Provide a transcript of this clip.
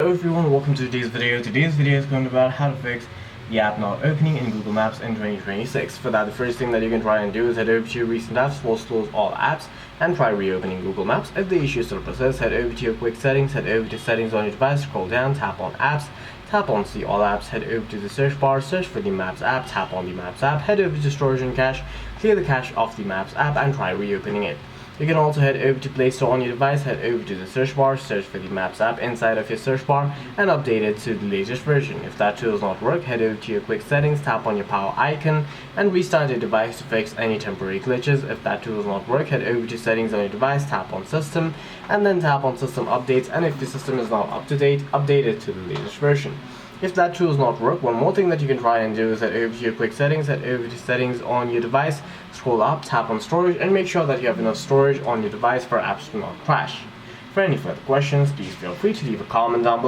Hello everyone, welcome to today's video. Today's video is going to be about how to fix the app not opening in Google Maps in 2026. For that, the first thing that you can try and do is head over to your recent apps, force close all apps, and try reopening Google Maps. If the issue still persists, head over to your quick settings, head over to settings on your device, scroll down, tap on apps, tap on see all apps, head over to the search bar, search for the Maps app, tap on the Maps app, head over to storage and cache, clear the cache of the Maps app, and try reopening it. You can also head over to Play Store on your device, head over to the search bar, search for the Maps app inside of your search bar, and update it to the latest version. If that too does not work, head over to your quick settings, tap on your power icon, and restart your device to fix any temporary glitches. If that too does not work, head over to settings on your device, tap on system, and then tap on system updates, and if the system is not up to date, update it to the latest version. If that too does not work, one more thing that you can try and do is head over to your quick settings, head over to settings on your device, scroll up, tap on storage, and make sure that you have enough storage on your device for apps to not crash. For any further questions, please feel free to leave a comment down below.